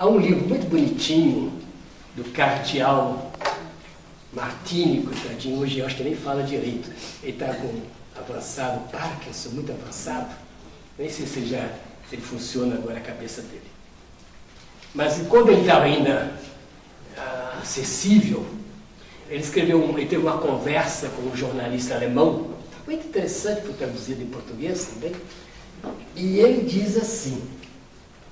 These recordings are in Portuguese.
Há um livro muito bonitinho do Cardeal Martini, coitadinho, hoje eu acho que nem fala direito. Ele está com avançado, Parkinson, muito avançado. Nem sei se ele funciona agora a cabeça dele. Mas quando ele estava ainda acessível, ele teve uma conversa com um jornalista alemão, muito interessante, foi traduzido em português também, e ele diz assim,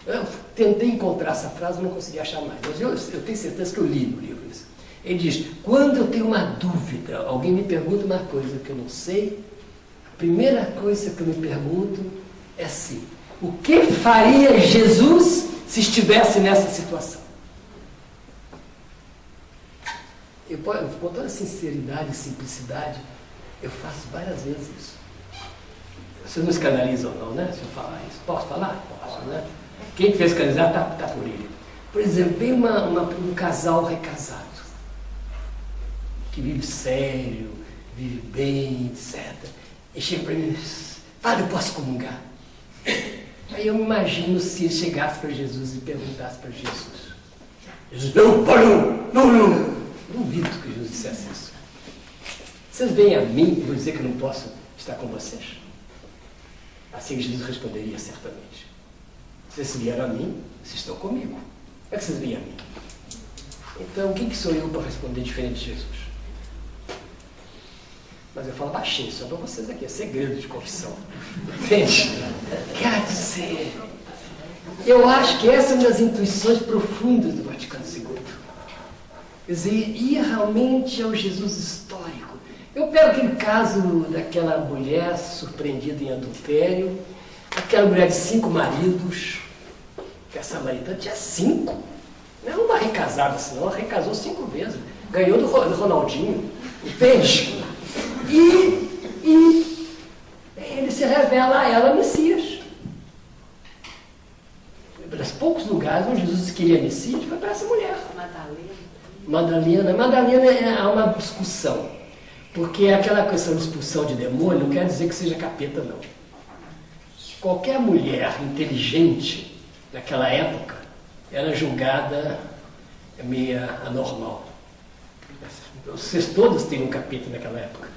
eu tentei encontrar essa frase, não consegui achar mais, mas eu tenho certeza que eu li no livro isso. Ele diz, quando eu tenho uma dúvida, alguém me pergunta uma coisa que eu não sei, a primeira coisa que eu me pergunto é assim, o que faria Jesus se estivesse nessa situação? Com toda sinceridade e simplicidade, eu faço várias vezes isso. Vocês não escandalizam não, né? Se eu falar isso. Posso falar? Posso, né? Quem fez escandalizar tá por ele. Por exemplo, vem um casal recasado, que vive sério, vive bem, etc. E chega para mim e diz, Padre, eu posso comungar? Aí eu me imagino se ele chegasse para Jesus e perguntasse para Jesus. Jesus, não, pode não. Duvido que Jesus dissesse isso. Vocês vêm a mim e vão dizer que eu não posso estar com vocês? Assim Jesus responderia certamente. Vocês vieram a mim, vocês estão comigo. Como é que vocês vêm a mim? Então, quem que sou eu para responder diferente de Jesus? Mas eu falo baixinho, só para vocês aqui, é segredo de confissão. Entende? Quer dizer, eu acho que essa é uma das intuições profundas do Vaticano II. Quer dizer, ir realmente ao Jesus histórico. Eu pego aquele caso daquela mulher surpreendida em adultério, aquela mulher de 5 maridos, que a samaritana tinha 5. Não é uma recasada assim, não, ela recasou 5 vezes. Ganhou do Ronaldinho, entende? E ele se revela a ela Messias. Dos poucos lugares onde Jesus queria Messias, foi para essa mulher. Madalena, há uma discussão, porque aquela questão de expulsão de demônio não quer dizer que seja capeta, não. Qualquer mulher inteligente naquela época era julgada meio anormal. Vocês todos têm um capeta naquela época.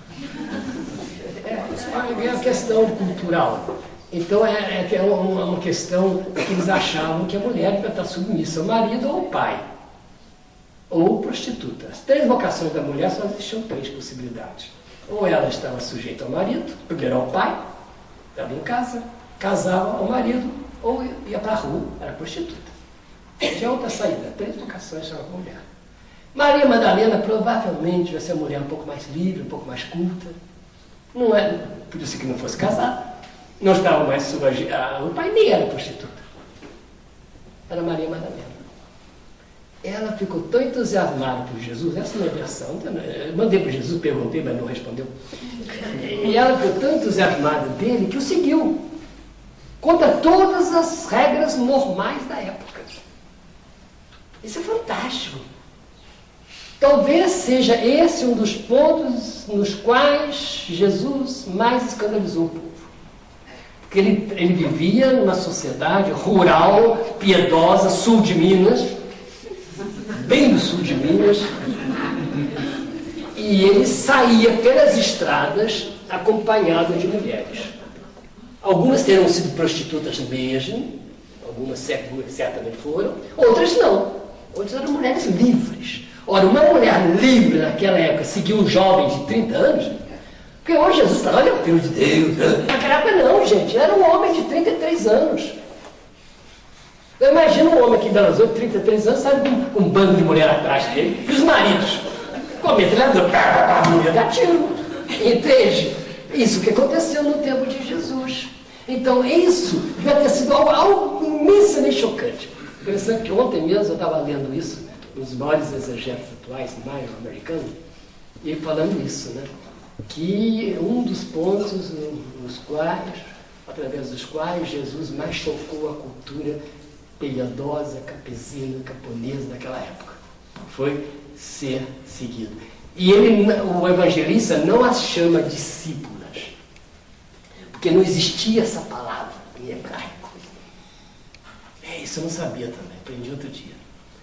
É uma questão cultural. Então é uma questão que eles achavam que a mulher devia estar submissa ao marido ou ao pai. Ou prostituta. As 3 vocações da mulher só existiam 3 possibilidades. Ou ela estava sujeita ao marido, primeiro ao pai, estava em casa, casava ao marido, ou ia para a rua, era prostituta. Tinha outra saída, 3 vocações só a mulher. Maria Madalena provavelmente vai ser uma mulher um pouco mais livre, um pouco mais culta. Não é, por isso que não fosse casada. Não estava mais sujeita. O pai nem era prostituta. Era Maria Madalena. Ela ficou tão entusiasmada por Jesus, essa não é a versão, eu mandei para Jesus, perguntei, mas não respondeu. E ela ficou tão entusiasmada dele que o seguiu, contra todas as regras normais da época. Isso é fantástico. Talvez seja esse um dos pontos nos quais Jesus mais escandalizou o povo. Porque ele vivia numa sociedade rural, piedosa, sul de Minas, bem do sul de Minas, e ele saía pelas estradas acompanhado de mulheres. Algumas terão sido prostitutas mesmo, algumas certamente foram, outras não. Outras eram mulheres livres. Ora, uma mulher livre naquela época seguir um jovem de 30 anos, porque hoje Jesus fala, olha, o filho de Deus. Naquela época não, gente, era um homem de 33 anos. Eu imagino um homem aqui em Belo Horizonte, 33 anos, sabe, com um bando de mulher atrás dele, e os maridos, com a metralhadora, a mulher dá tiro. Entende? Isso que aconteceu no tempo de Jesus. Então, isso devia ter sido algo imensamente chocante. Interessante que ontem mesmo eu estava lendo isso, nos maiores exegetas atuais, Maio americano, e ele falando isso, né? Que um dos pontos nos quais, através dos quais Jesus mais tocou a cultura piedosa, campesina, camponesa daquela época, foi ser seguido. E o evangelista não as chama discípulas, porque não existia essa palavra em hebraico. Isso eu não sabia também, aprendi outro dia.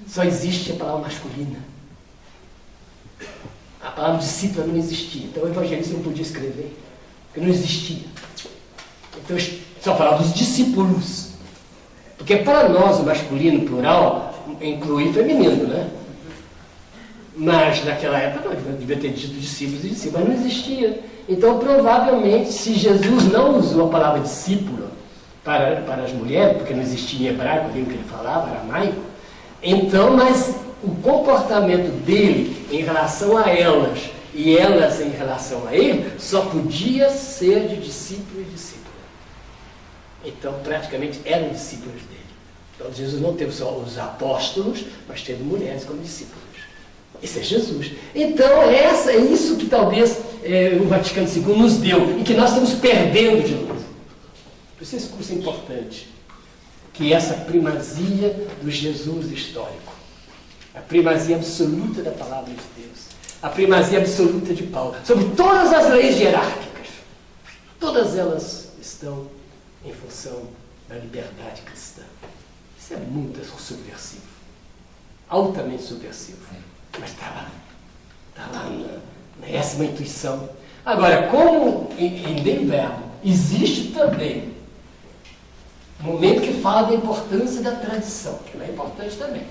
Só existe a palavra masculina. A palavra discípula não existia. Então o evangelista não podia escrever, porque não existia. Então só falava dos discípulos. Porque para nós o masculino plural inclui feminino, né? Mas naquela época não, devia ter dito discípulos e discípulos, mas não existia. Então provavelmente, se Jesus não usou a palavra discípulo para as mulheres, porque não existia em hebraico a língua que ele falava, aramaico, então, mas o comportamento dele em relação a elas e elas em relação a ele só podia ser de discípulo e discípula. Então, praticamente eram discípulos dele. Então, Jesus não teve só os apóstolos, mas teve mulheres como discípulos. Esse é Jesus. Então, é isso que talvez o Vaticano II nos deu e que nós estamos perdendo de novo. Por isso esse curso é importante. Que é essa primazia do Jesus histórico. A primazia absoluta da palavra de Deus. A primazia absoluta de Paulo. Sobre todas as leis hierárquicas. Todas elas estão em função da liberdade cristã. Isso é muito subversivo. Altamente subversivo. Mas está lá nessa intuição. Agora, como em Dei Verbo existe também um momento que fala da importância da tradição, que não é importante também,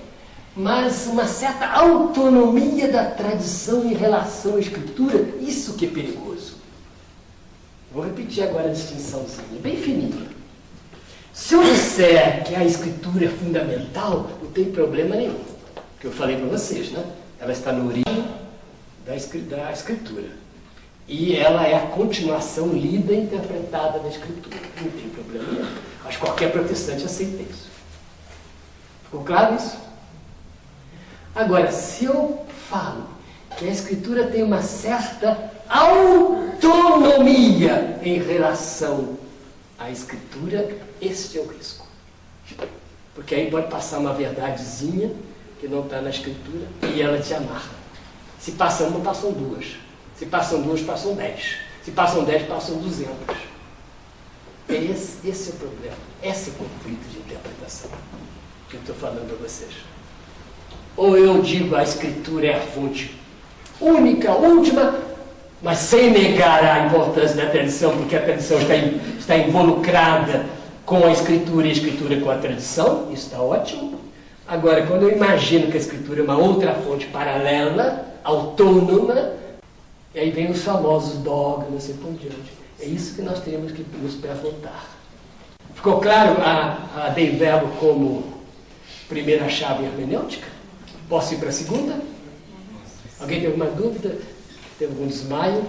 mas uma certa autonomia da tradição em relação à Escritura, isso que é perigoso. Vou repetir agora a distinçãozinha, bem fininha. Se eu disser que a Escritura é fundamental, não tem problema nenhum, que eu falei para vocês, né? Ela está na origem da Escritura. E ela é a continuação lida e interpretada da Escritura. Não tem problema nenhum. Mas qualquer protestante aceita isso. Ficou claro isso? Agora, se eu falo que a Escritura tem uma certa autonomia em relação à Escritura, este é o risco. Porque aí pode passar uma verdadezinha que não está na Escritura e ela te amarra. Se passa uma, passam duas. Se passam duas, passam 10. Se passam 10, passam 200. Esse é o problema. Esse é o conflito de interpretação que eu estou falando a vocês. Ou eu digo a Escritura é a fonte única, última, mas sem negar a importância da tradição, porque a tradição está involucrada com a Escritura e a Escritura com a tradição, isso está ótimo. Agora, quando eu imagino que a Escritura é uma outra fonte paralela, autônoma, e aí vem os famosos dogmas e por diante. É isso que nós temos que nos perguntar. Ficou claro a Dei Verbo como primeira chave hermenêutica? Posso ir para a segunda? Alguém tem alguma dúvida? Tem algum desmaio?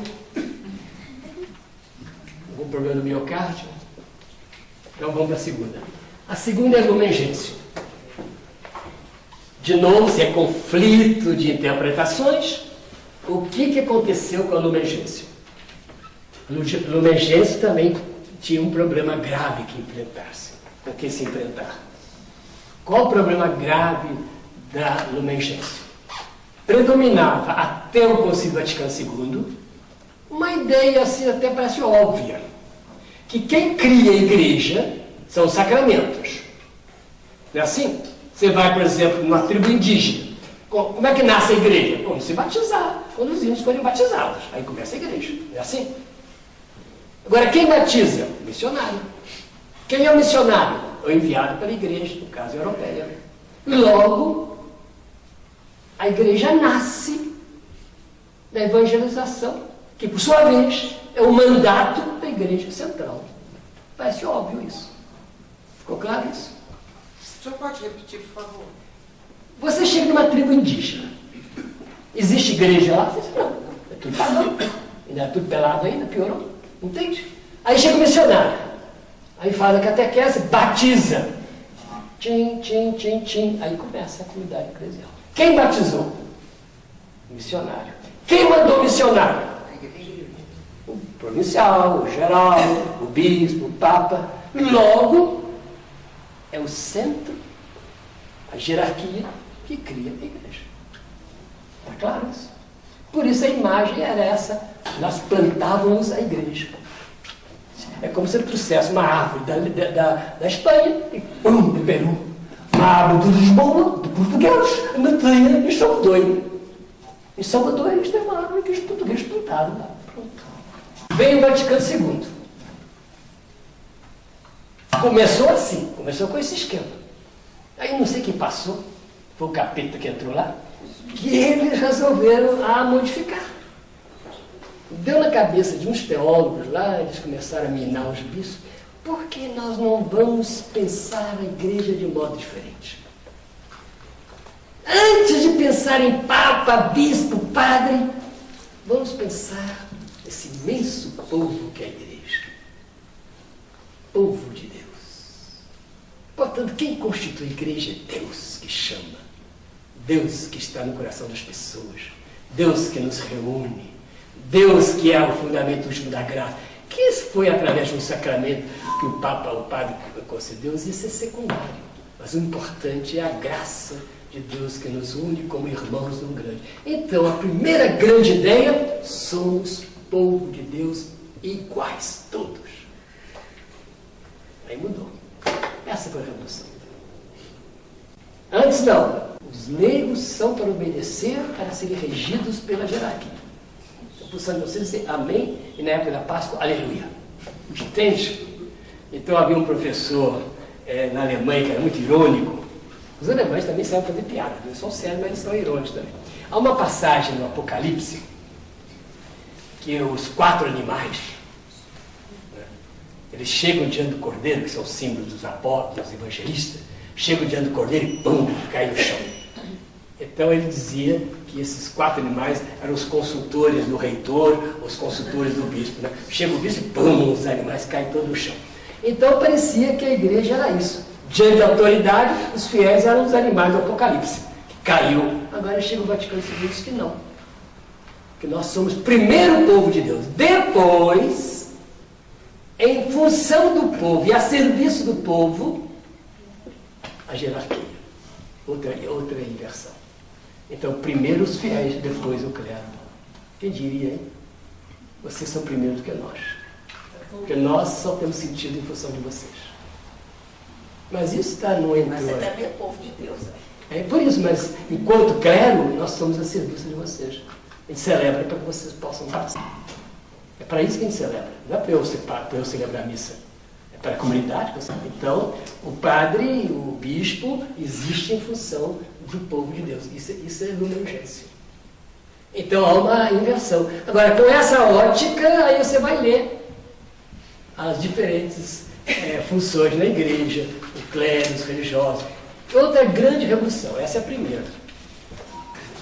Algum problema no miocárdio? Então vamos para a segunda. A segunda é a Lumen Gentium. De novo, se é conflito de interpretações, o que aconteceu com a Lumen Gentium? A Lumen Gentium também tinha um problema grave que enfrentasse. Com que se enfrentar? Qual o problema grave da Lumen Gentium? Predominava até o Concílio Vaticano II uma ideia assim até parece óbvia, que quem cria a igreja são os sacramentos. Não é assim? Você vai, por exemplo, numa tribo indígena. Como é que nasce a igreja? Quando se batizar, quando os índios forem batizados. Aí começa a igreja. Não é assim? Agora, quem batiza? O missionário. Quem é o missionário? O enviado pela igreja, no caso europeia. Logo, a igreja nasce da evangelização, que, por sua vez, é o mandato da igreja central. Parece óbvio isso. Ficou claro isso? O senhor pode repetir, por favor? Você chega numa tribo indígena. Existe igreja lá? Você diz, não, é tudo pagão. Ainda é tudo pelado ainda, piorou. Entende? Aí chega o missionário. Aí faz a catequese, batiza. Tchim, tchim, tchim, tchim. Aí começa a comunidade eclesial. Quem batizou? O missionário. Quem mandou o missionário? O provincial, o geral, o bispo, o papa. Logo, é o centro, a jerarquia que cria a igreja. Está claro isso? Por isso a imagem era essa. Nós plantávamos a igreja. É como se ele trouxesse uma árvore da Espanha e pum, do Peru. chamava de Lisboa, de portugueses, na Tria, em Salvador. Em Salvador eles têm uma árvore que os portugueses plantaram lá. Pronto. Veio o Vaticano II. Começou assim, começou com esse esquema. Aí não sei quem passou, foi o capeta que entrou lá, que eles resolveram modificar. Deu na cabeça de uns teólogos lá, eles começaram a minar os bispos, porque nós não vamos pensar a igreja de modo diferente. Antes de pensar em papa, bispo, padre, vamos pensar nesse imenso povo que é a igreja. Povo de Deus. Portanto, quem constitui a igreja é Deus que chama. Deus que está no coração das pessoas. Deus que nos reúne. Deus que é o fundamento último da graça. Que isso foi através de um sacramento que o Papa, o Padre concedeu, isso é secundário. Mas o importante é a graça de Deus que nos une como irmãos no grande. Então, a primeira grande ideia, somos povo de Deus iguais, todos. Aí mudou. Essa foi a revolução. Antes não. Os leigos são para obedecer, para serem regidos pela jerarquia. Então, precisamos você dizer amém e na época da Páscoa, aleluia. Entende? Então havia um professor na Alemanha que era muito irônico. Os alemães também sabem fazer piada, não são sérios, mas eles são irônicos também. Há uma passagem no Apocalipse que os 4 animais, né, eles chegam diante do Cordeiro, que são símbolos dos apóstolos, dos evangelistas, chegam diante do Cordeiro e pum, cai no chão. Então ele dizia que esses 4 animais eram os consultores do reitor, os consultores do bispo. Né? Chega o bispo e pum, os animais caem todos no chão. Então parecia que a igreja era isso. Diante da autoridade, os fiéis eram os animais do Apocalipse, que caiu. Agora chega o Vaticano II e diz que não. Que nós somos primeiro o povo de Deus. Depois, em função do povo e a serviço do povo, a jerarquia. Outra inversão. Então, primeiro os fiéis, depois o clero. Quem diria, hein? Vocês são primeiro do que nós. Porque nós só temos sentido em função de vocês. Mas isso está no entorno. Mas você também é povo de Deus. É por isso, mas enquanto clero, nós somos a serviço de vocês. A gente celebra para que vocês possam participar. É para isso que a gente celebra. Não é para eu celebrar a missa. É para a comunidade. Então, o padre, o bispo, existe em função do povo de Deus. Isso é uma urgência. Então, há uma inversão. Agora, com essa ótica, aí você vai ler as diferentes funções na igreja, o clero, os religiosos. Outra grande revolução, essa é a primeira.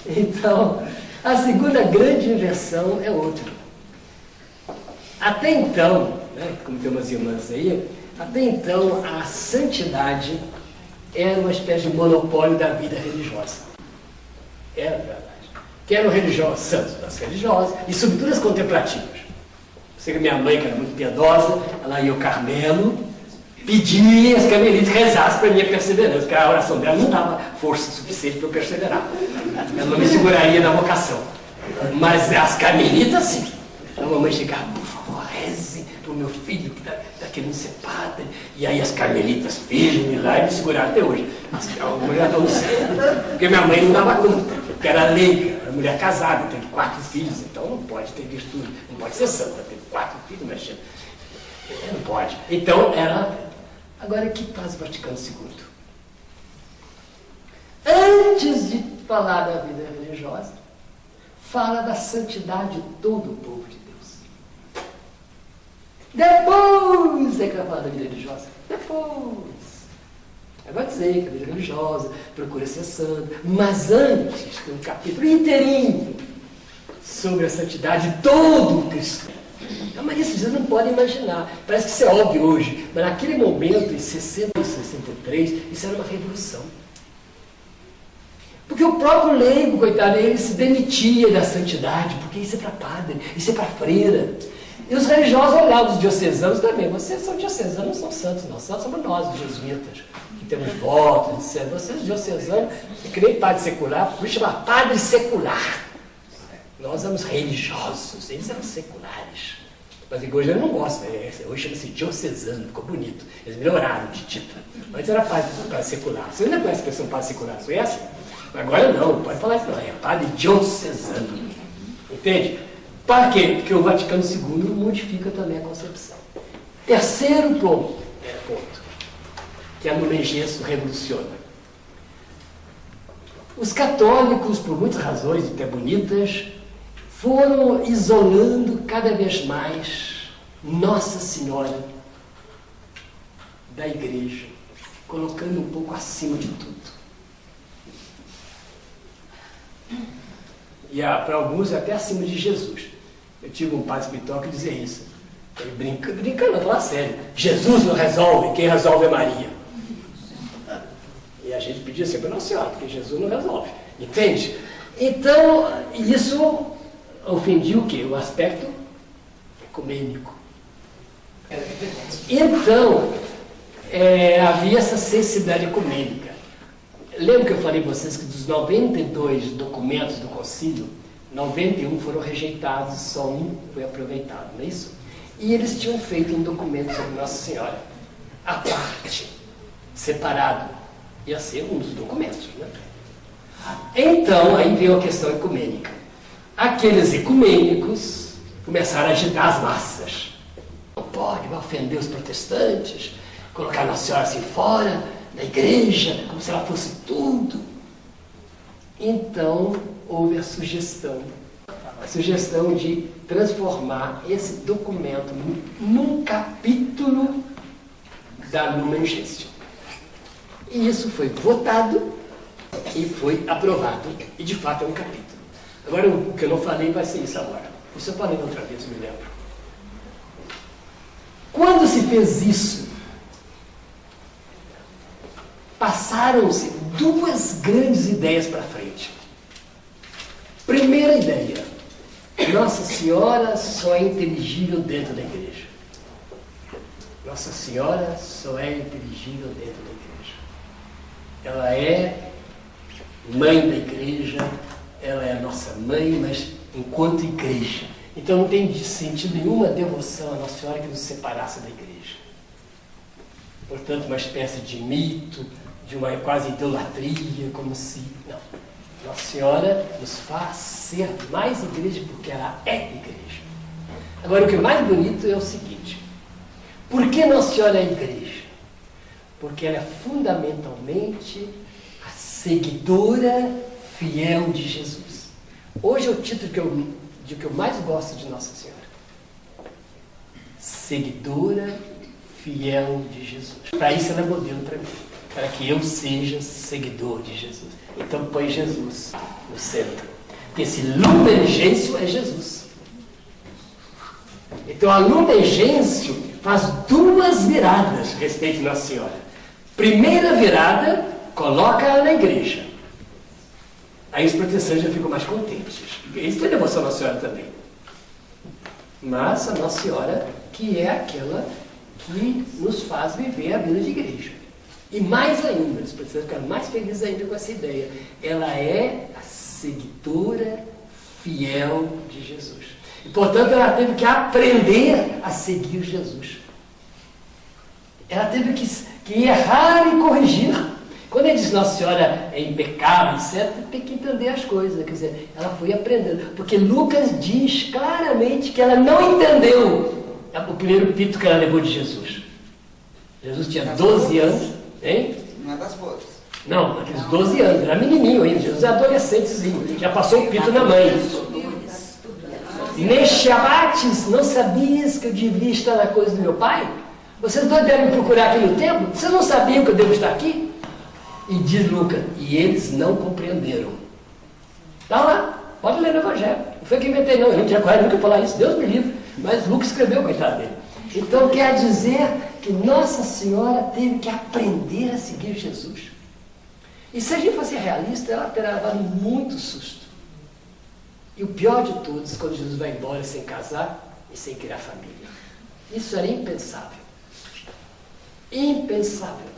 Então, a segunda grande inversão é outra. Até então, né, como tem umas irmãs aí, até então a santidade era uma espécie de monopólio da vida religiosa. Era verdade. Que eram religiosos, santos, as religiosas, e sobretudo as contemplativas. Sei que minha mãe, que era muito piedosa, ela ia ao Carmelo, pedia as carmelitas rezassem para a minha perseverança, porque a oração dela não dava força suficiente para eu perseverar. Ela não me seguraria na vocação. Mas as carmelitas, sim. Então a mamãe chegava, por favor, reze para o meu filho que está querendo ser padre. E aí as carmelitas firme lá e me seguraram até hoje. A mulher não sei. Porque minha mãe não dava conta, porque era leiga, era mulher casada, teve 4 filhos, então não pode ter virtude, não pode ser santa, teve 4 filhos, mas não pode. Então era. Agora, que faz o Vaticano II? Antes de falar da vida religiosa, fala da santidade de todo o povo de Deus. Depois é que vai falar da vida religiosa. Depois. Agora dizer que a vida religiosa procura ser santa, mas antes tem um capítulo inteirinho sobre a santidade de todo cristão. Mas isso vocês não podem imaginar. Parece que isso é óbvio hoje. Mas naquele momento, em 60 e 63, isso era uma revolução. Porque o próprio leigo, coitado, ele se demitia da santidade, porque isso é para padre, isso é para freira. E os religiosos olhavam, os diocesanos também. Vocês são diocesanos, não são santos, não. Santos somos nós, os jesuítas, que temos votos, etc. Vocês, diocesanos, que nem padre secular, por isso chamar padre secular. Nós éramos religiosos, eles eram seculares. Mas hoje não gosta, hoje chama-se diocesano, ficou bonito. Eles melhoraram de título. Antes era padre secular. Você ainda conhece a expressão padre secular, não conhece? Agora não pode falar isso não, é padre diocesano. Entende? Para quê? Porque o Vaticano II modifica também a concepção. Terceiro ponto, que a Lumen Gentium revoluciona. Os católicos, por muitas razões até bonitas, foram isolando cada vez mais Nossa Senhora da Igreja, colocando um pouco acima de tudo. E para alguns até acima de Jesus. Eu tive um padre espiritual que dizia isso. Ele brincando, não, fala sério. Jesus não resolve, quem resolve é Maria. E a gente pedia sempre para Nossa Senhora, porque Jesus não resolve. Entende? Então, isso ofendia o quê? O aspecto ecumênico. Então, havia essa sensibilidade ecumênica. Lembra que eu falei para vocês que dos 92 documentos do concílio, 91 foram rejeitados, só um foi aproveitado, não é isso? E eles tinham feito um documento sobre Nossa Senhora, à parte, separado. Ia ser um dos documentos, né? Então, aí veio a questão ecumênica. Aqueles ecumênicos começaram a agitar as massas. Não pode, vai ofender os protestantes, colocar Nossa Senhora assim fora da igreja, como se ela fosse tudo. Então, houve a sugestão de transformar esse documento num capítulo da Lumen Gentium. E isso foi votado e foi aprovado. E, de fato, é um capítulo. Agora, o que eu não falei vai ser isso agora. Isso eu falei outra vez, me lembro. Quando se fez isso, passaram-se duas grandes ideias para frente. Primeira ideia, Nossa Senhora só é inteligível dentro da igreja. Nossa Senhora só é inteligível dentro da igreja. Ela é mãe da igreja, ela é a nossa mãe, mas enquanto igreja. Então não tem sentido nenhuma devoção à Nossa Senhora que nos separasse da igreja. Portanto, uma espécie de mito, de uma quase idolatria, como se... Não. Nossa Senhora nos faz ser mais igreja porque ela é igreja. Agora, o que é mais bonito é o seguinte. Por que Nossa Senhora é igreja? Porque ela é fundamentalmente a seguidora fiel de Jesus. Hoje é o título que eu mais gosto de Nossa Senhora. Seguidora fiel de Jesus. Para isso ela é modelo para mim. Para que eu seja seguidor de Jesus. Então põe Jesus no centro. Porque esse Lumen Gentium é Jesus. Então a Lumen Gentium faz duas viradas a respeito de Nossa Senhora. Primeira virada, coloca-a na igreja. Aí os protestantes já ficam mais contentes. Eles têm devoção à Nossa Senhora também. Mas a Nossa Senhora, que é aquela que nos faz viver a vida de igreja. E mais ainda, os protestantes ficaram mais felizes ainda com essa ideia. Ela é a seguidora fiel de Jesus. E, portanto, ela teve que aprender a seguir Jesus. Ela teve que errar e corrigir. Quando ele diz Nossa Senhora é impecável, etc., tem que entender as coisas. Quer dizer, ela foi aprendendo. Porque Lucas diz claramente que ela não entendeu o primeiro pito que ela levou de Jesus. Jesus tinha 12 anos. Hein? Não é das boas. Não, naqueles 12 anos, era menininho ainda, Jesus é adolescentezinho, já passou o pito na mãe. Neste abates, não sabias que eu devia estar na coisa do meu pai? Vocês dois devem me procurar aqui no templo? Vocês não sabiam que eu devo estar aqui? E diz Lucas, e eles não compreenderam. Está lá, pode ler no Evangelho. Não foi que inventei não, eu não tinha coragem nunca falar isso, Deus me livre. Mas Lucas escreveu, coitado dele. Então quer dizer que Nossa Senhora teve que aprender a seguir Jesus. E se a gente fosse realista, ela terá levado muito susto. E o pior de todos, quando Jesus vai embora sem casar e sem criar família. Isso era impensável. Impensável.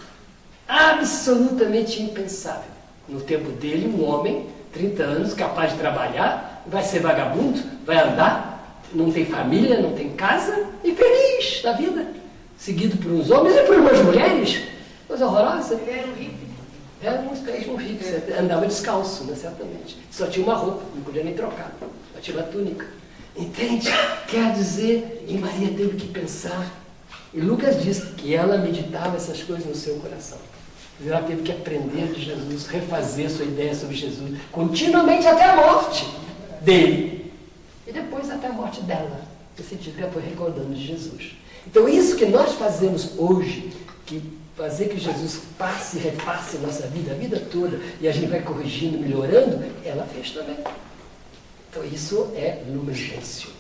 Absolutamente impensável. No tempo dele, um homem, 30 anos, capaz de trabalhar, vai ser vagabundo, vai andar, não tem família, não tem casa, e feliz da vida. Seguido por uns homens e por umas mulheres. Coisa horrorosa. Ele era um hippie. Era uma espécie de um hippie, andava descalço, né, certamente. Só tinha uma roupa, não podia nem trocar. Só tinha uma túnica. Entende? Quer dizer, e Maria teve que pensar. E Lucas diz que ela meditava essas coisas no seu coração. Ela teve que aprender de Jesus, refazer sua ideia sobre Jesus, continuamente até a morte dele. E depois até a morte dela. No sentido que ela foi recordando de Jesus. Então isso que nós fazemos hoje, que fazer que Jesus passe e repasse nossa vida, a vida toda, e a gente vai corrigindo, melhorando, ela fez também. Então isso é Lumen Gentium.